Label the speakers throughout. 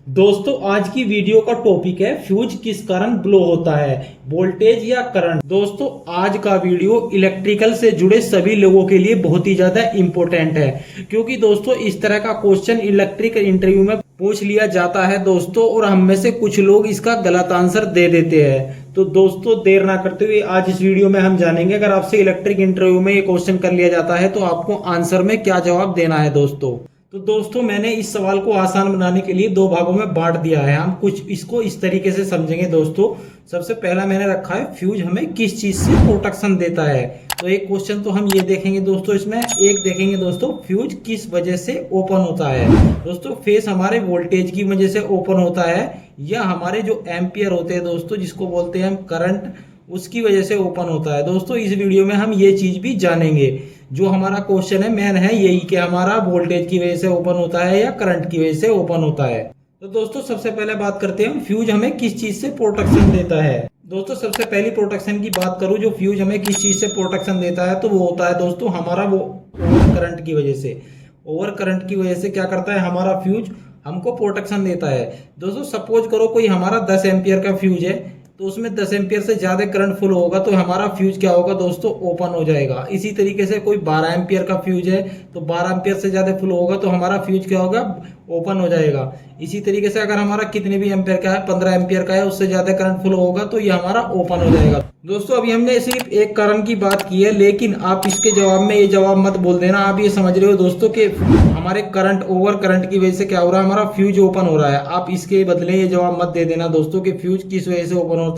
Speaker 1: दोस्तों आज की वीडियो का टॉपिक है फ्यूज किस कारण ब्लो होता है, वोल्टेज या करंट। दोस्तों आज का वीडियो इलेक्ट्रिकल से जुड़े सभी लोगों के लिए बहुत ही ज्यादा इंपॉर्टेंट है, क्योंकि दोस्तों इस तरह का क्वेश्चन इलेक्ट्रिक इंटरव्यू में पूछ लिया जाता है दोस्तों, और हम में से कुछ लोग इसका गलत आंसर दे देते हैं। तो दोस्तों देर ना करते हुए आज इस वीडियो में हम जानेंगे, अगर आपसे इलेक्ट्रिक इंटरव्यू में ये क्वेश्चन कर लिया जाता है तो आपको आंसर में क्या जवाब देना है दोस्तों। तो दोस्तों मैंने इस सवाल को आसान बनाने के लिए दो भागों में बांट दिया है। हम कुछ इसको इस तरीके से समझेंगे दोस्तों। सबसे पहला मैंने रखा है फ्यूज हमें किस चीज से प्रोटेक्शन देता है। तो एक क्वेश्चन तो हम ये देखेंगे दोस्तों, इसमें एक देखेंगे दोस्तों फ्यूज किस वजह से ओपन होता है। दोस्तों फेस हमारे वोल्टेज की वजह से ओपन होता है, या हमारे जो एम्पियर होते हैं दोस्तों, जिसको बोलते हैं हम करंट, उसकी वजह से ओपन होता है। दोस्तों इस वीडियो में हम ये चीज भी जानेंगे। जो हमारा क्वेश्चन है मेन है यही कि हमारा वोल्टेज की वजह से ओपन होता है या करंट की वजह से ओपन होता है। तो दोस्तों सबसे पहले बात करते हैं फ्यूज हमें किस चीज से प्रोटेक्शन देता है। दोस्तों सबसे पहली प्रोटेक्शन की बात करूं, जो फ्यूज हमें किस चीज से प्रोटेक्शन देता है, तो वो होता है दोस्तों हमारा वो ओवर करंट की वजह से। ओवर करंट की वजह से क्या करता है हमारा फ्यूज हमको प्रोटेक्शन देता है। दोस्तों सपोज करो कोई हमारा 10 एम्पियर का फ्यूज है, तो उसमें 10 एम्पियर से ज्यादा करंट फ्लो होगा तो हमारा फ्यूज क्या होगा दोस्तों, ओपन हो जाएगा। इसी तरीके से कोई 12 एम्पियर का फ्यूज है, तो 12 एम्पियर से ज्यादा फ्लो होगा तो हमारा फ्यूज क्या होगा, ओपन हो जाएगा। इसी तरीके से अगर हमारा कितने भी एम्पियर का है, 15 एम्पियर का है, उससे ज्यादा करंट फ्लो होगा तो ये हमारा ओपन हो जाएगा। दोस्तों अभी हमने सिर्फ एक कारण की बात की है, लेकिन आप इसके जवाब में ये जवाब मत बोल देना। आप ये समझ रहे हो दोस्तों कि हमारे करंट ओवर करंट की वजह से क्या हो रहा है, हमारा फ्यूज ओपन हो रहा है। आप इसके बदले ये जवाब मत दे देना दोस्तों कि फ्यूज किस वजह से ओपन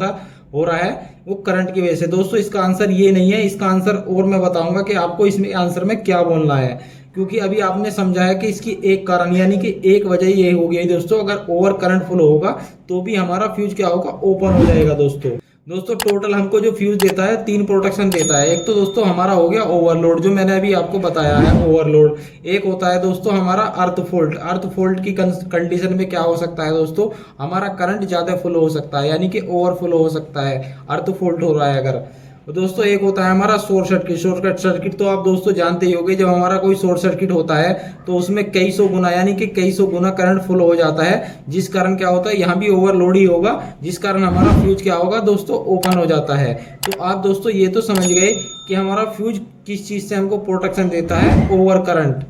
Speaker 1: हो रहा है, वो करंट की वजह से। दोस्तों इसका आंसर ये नहीं है, इसका आंसर और मैं बताऊंगा कि आपको इसमें आंसर में क्या बोलना है, क्योंकि अभी आपने समझा है कि इसकी एक कारण यानी कि एक वजह ये हो गई दोस्तों, अगर ओवर करंट फ्लो होगा तो भी हमारा फ्यूज क्या होगा, ओपन हो जाएगा दोस्तों। दोस्तों टोटल हमको जो फ्यूज देता है 3 प्रोटेक्शन देता है। एक तो दोस्तों हमारा हो गया ओवरलोड, जो मैंने अभी आपको बताया है ओवरलोड। एक होता है दोस्तों हमारा अर्थ फॉल्ट। अर्थ फॉल्ट की कंडीशन में क्या हो सकता है दोस्तों, हमारा करंट ज्यादा फ्लो हो सकता है, यानी कि ओवर फ्लो हो सकता है, अर्थ फॉल्ट हो रहा है अगर। दोस्तों एक होता है हमारा शॉर्ट सर्किट। शॉर्ट सर्किट तो आप दोस्तों जानते ही होंगे, जब हमारा कोई शॉर्ट सर्किट होता है तो उसमें कई सौ गुना यानी कि कई सौ गुना करंट फ्लो हो जाता है, जिस कारण क्या होता है यहाँ भी ओवरलोड ही होगा, जिस कारण हमारा फ्यूज क्या होगा दोस्तों, ओपन हो जाता है। तो आप दोस्तों ये तो समझ गए कि हमारा फ्यूज किस चीज से हमको प्रोटेक्शन देता है, ओवर करंट।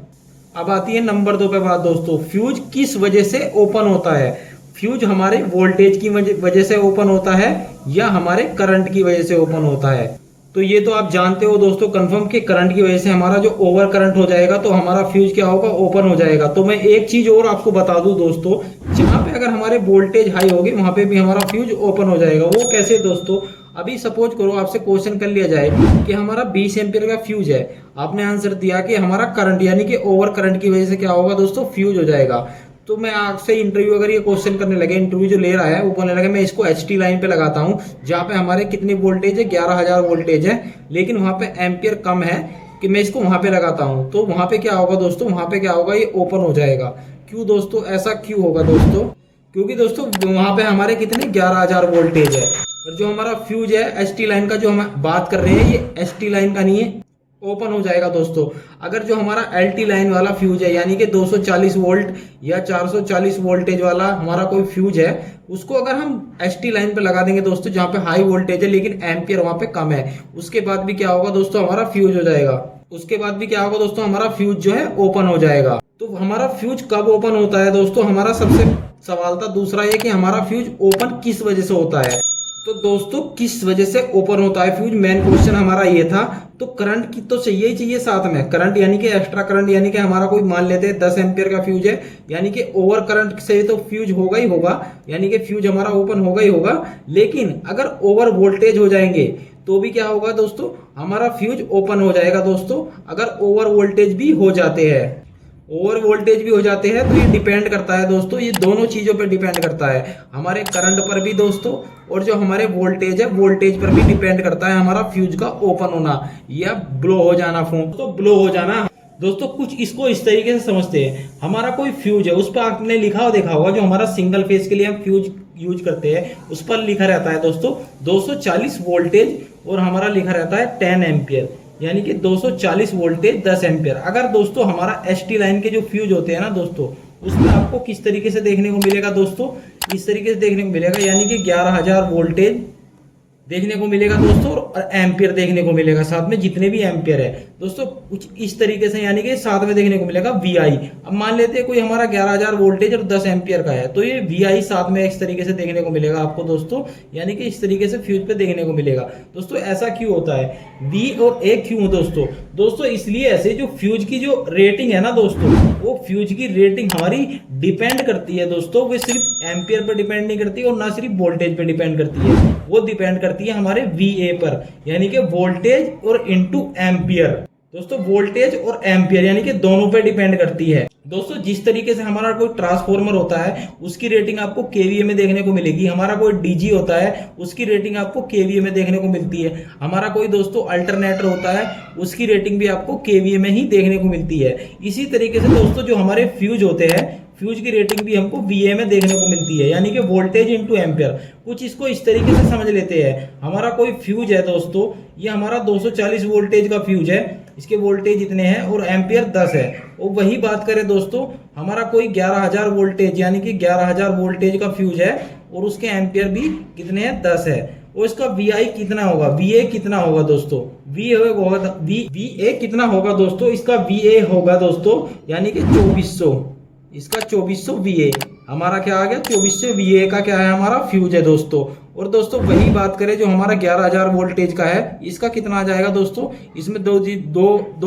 Speaker 1: अब आती है नंबर 2 पे बात दोस्तों, फ्यूज किस वजह से ओपन होता है। फ्यूज हमारे वोल्टेज की वजह से ओपन होता है या हमारे करंट की वजह से ओपन होता है। तो ये तो आप जानते हो दोस्तों कंफर्म कि करंट की वजह से हमारा जो ओवर करंट हो जाएगा तो हमारा फ्यूज क्या होगा, ओपन हो जाएगा। तो मैं एक चीज और आपको बता दूं दोस्तों, जहां पे अगर हमारे वोल्टेज हाई होगी वहां पे भी हमारा फ्यूज ओपन हो जाएगा। वो कैसे दोस्तों, अभी सपोज करो आपसे क्वेश्चन कर लिया जाए कि हमारा 20 एम्पियर का फ्यूज है, आपने आंसर दिया कि हमारा करंट यानी कि ओवर करंट की वजह से क्या होगा दोस्तों, फ्यूज हो जाएगा। तो मैं आपसे इंटरव्यू अगर ये क्वेश्चन करने लगे, इंटरव्यू जो ले रहा है वो बोलने लगे मैं इसको एचटी लाइन पे लगाता हूँ जहाँ पे हमारे कितनी वोल्टेज है, 11,000 वोल्टेज है, लेकिन वहां पे एम्पियर कम है, कि मैं इसको वहां पे लगाता हूँ, तो वहां पे क्या होगा दोस्तों, वहां पे क्या होगा, ये ओपन हो जाएगा। क्यों दोस्तों, ऐसा क्यों होगा दोस्तों, क्योंकि दोस्तों वहां पे हमारे कितने 11,000 वोल्टेज है, और जो हमारा फ्यूज है एचटी लाइन का जो हम बात कर रहे हैं ये एचटी लाइन का नहीं है, ओपन हो जाएगा दोस्तों। अगर जो हमारा एलटी लाइन वाला फ्यूज है यानी कि 240 वोल्ट या 440 वोल्टेज वाला हमारा कोई फ्यूज है, उसको अगर हम एचटी लाइन पे लगा देंगे दोस्तों जहां पे हाई वोल्टेज है लेकिन एम्पियर वहां पे कम है, उसके बाद भी क्या होगा दोस्तों, हमारा फ्यूज हो जाएगा। उसके बाद भी क्या होगा दोस्तों, हमारा फ्यूज जो है ओपन हो जाएगा। तो हमारा फ्यूज कब ओपन होता है दोस्तों, हमारा सबसे सवाल था दूसरा ये कि हमारा फ्यूज ओपन किस वजह से होता है। तो दोस्तों किस वजह से ओपन होता है फ्यूज, मेन क्वेश्चन हमारा ये था। तो करंट की तो चाहिए ही चाहिए साथ में, करंट यानी कि एक्स्ट्रा करंट, यानी कि हमारा कोई मान लेते हैं 10 एम्पियर का फ्यूज है, यानी कि ओवर करंट से तो फ्यूज होगा ही होगा, यानी कि फ्यूज हमारा ओपन होगा ही होगा। लेकिन अगर ओवर वोल्टेज हो जाएंगे तो भी क्या होगा दोस्तों, हमारा फ्यूज ओपन हो जाएगा दोस्तों। अगर ओवर वोल्टेज भी हो जाते हैं, ओवर वोल्टेज भी हो जाते हैं, तो ये डिपेंड करता है दोस्तों, ये दोनों चीजों पर डिपेंड करता है, हमारे करंट पर भी दोस्तों, और जो हमारे वोल्टेज है वोल्टेज पर भी डिपेंड करता है हमारा फ्यूज का ओपन होना या ब्लो हो जाना। फोन तो ब्लो हो जाना दोस्तों, कुछ इसको इस तरीके से समझते हैं, हमारा कोई फ्यूज है, उस पर आपने लिखा देखा होगा, जो हमारा सिंगल फेज के लिए हम फ्यूज यूज करते हैं उस पर लिखा रहता है दोस्तों 240 वोल्टेज, और हमारा लिखा रहता है 10 एम्पियर, यानी कि 240 वोल्टेज 10 एम्पियर। अगर दोस्तों हमारा एसटी लाइन के जो फ्यूज होते हैं ना दोस्तों, उसमें आपको किस तरीके से देखने को मिलेगा दोस्तों, इस तरीके से देखने को मिलेगा, यानी कि 11,000 वोल्टेज देखने को मिलेगा दोस्तों, और एम्पियर देखने को मिलेगा साथ में, जितने भी एम्पियर है दोस्तों कुछ इस तरीके से, यानी कि साथ में देखने को मिलेगा VI। अब मान लेते हैं कोई हमारा 11,000 वोल्टेज और 10 एम्पियर का है, तो ये VI साथ में इस तरीके से देखने को मिलेगा आपको दोस्तों, यानी कि इस तरीके से फ्यूज पे देखने को मिलेगा दोस्तों। ऐसा क्यों होता है, V और A क्यों दोस्तों इसलिए ऐसे, जो फ्यूज की जो रेटिंग है ना दोस्तों, वो फ्यूज की रेटिंग हमारी डिपेंड करती है दोस्तों, वो सिर्फ एम्पियर पर डिपेंड नहीं करती और ना सिर्फ वोल्टेज पे डिपेंड करती है, वो डिपेंड करती है हमारे VA पर, यानी कि वोल्टेज और इनटू एम्पियर दोस्तों। वोल्टेज और एम्पियर यानी कि दोनों पे डिपेंड करती है दोस्तों। जिस तरीके से हमारा कोई ट्रांसफॉर्मर होता है उसकी रेटिंग आपको केवीए में देखने को मिलेगी, हमारा कोई डीजी होता है उसकी रेटिंग आपको केवीए में देखने को मिलती है, हमारा कोई दोस्तों अल्टरनेटर होता है उसकी रेटिंग भी आपको केवीए में ही देखने को मिलती है। इसी तरीके से दोस्तों जो हमारे फ्यूज होते हैं, फ्यूज की रेटिंग भी हमको VA में देखने को मिलती है, यानी कि वोल्टेज इनटू एम्पियर। कुछ इसको इस तरीके से समझ लेते हैं, हमारा कोई फ्यूज है दोस्तों, ये हमारा 240 वोल्टेज का फ्यूज है, इसके वोल्टेज इतने हैं और एम्पियर 10 है। और वही बात करें दोस्तों, हमारा कोई 11,000 वोल्टेज यानी कि 11,000 वोल्टेज का फ्यूज है और उसके एम्पियर भी कितने हैं, 10 है। और इसका VI कितना होगा, VA कितना होगा दोस्तों, VA कितना होगा दोस्तों, इसका VA होगा दोस्तों यानी कि 2400, इसका 2400 VA हमारा क्या आ गया, 2400 VA का क्या है हमारा फ्यूज है दोस्तों। और दोस्तों वही बात करें जो हमारा 11,000 वोल्टेज का है, इसका कितना आ जाएगा दोस्तों, इसमें दो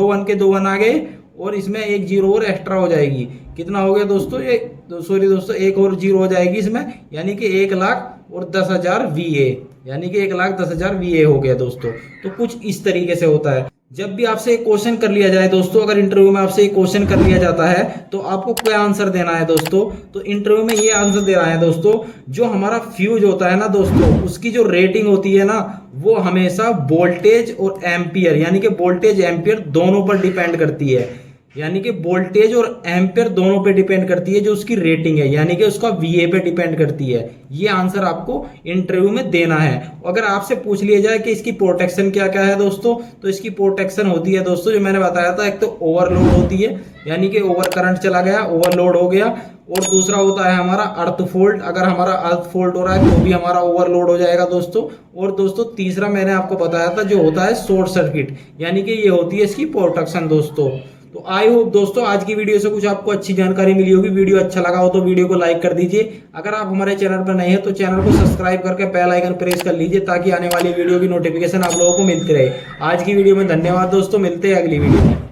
Speaker 1: 1 के 2 1 आ गए और इसमें एक 0 और एक्स्ट्रा हो जाएगी, कितना हो गया दोस्तों, ये सॉरी दोस्तों एक और 0 हो जाएगी इसमें, यानी कि 1,10,000 VA, यानी कि 1,10,000 VA हो गया दोस्तों। तो कुछ इस तरीके से होता है। जब भी आपसे एक क्वेश्चन कर लिया जाए दोस्तों, अगर इंटरव्यू में आपसे एक क्वेश्चन कर लिया जाता है तो आपको क्या आंसर देना है दोस्तों, तो इंटरव्यू में ये आंसर देना है दोस्तों, जो हमारा फ्यूज होता है ना दोस्तों, उसकी जो रेटिंग होती है ना, वो हमेशा वोल्टेज और एम्पियर यानी कि वोल्टेज एम्पियर दोनों पर डिपेंड करती है, यानी कि वोल्टेज और एम्पियर दोनों पे डिपेंड करती है, जो उसकी रेटिंग है यानी कि उसका VA पे डिपेंड करती है। ये आंसर आपको इंटरव्यू में देना है। अगर आपसे पूछ लिया जाए कि इसकी प्रोटेक्शन क्या क्या है दोस्तों, तो इसकी प्रोटेक्शन होती है दोस्तों, जो मैंने बताया था, एक तो ओवरलोड होती है यानी कि ओवर करंट चला गया, ओवरलोड हो गया, और दूसरा होता है हमारा अर्थ फॉल्ट, अगर हमारा अर्थ फॉल्ट हो रहा है तो भी हमारा ओवरलोड हो जाएगा दोस्तों। और दोस्तों तीसरा मैंने आपको बताया था जो होता है शॉर्ट सर्किट, यानी कि ये होती है इसकी प्रोटेक्शन दोस्तों। तो आई होप दोस्तों आज की वीडियो से कुछ आपको अच्छी जानकारी मिली होगी। वीडियो अच्छा लगा हो तो वीडियो को लाइक कर दीजिए। अगर आप हमारे चैनल पर नए हैं तो चैनल को सब्सक्राइब करके बेल आइकन प्रेस कर लीजिए, ताकि आने वाली वीडियो की नोटिफिकेशन आप लोगों को मिलती रहे। आज की वीडियो में धन्यवाद दोस्तों, मिलते हैं अगली वीडियो में।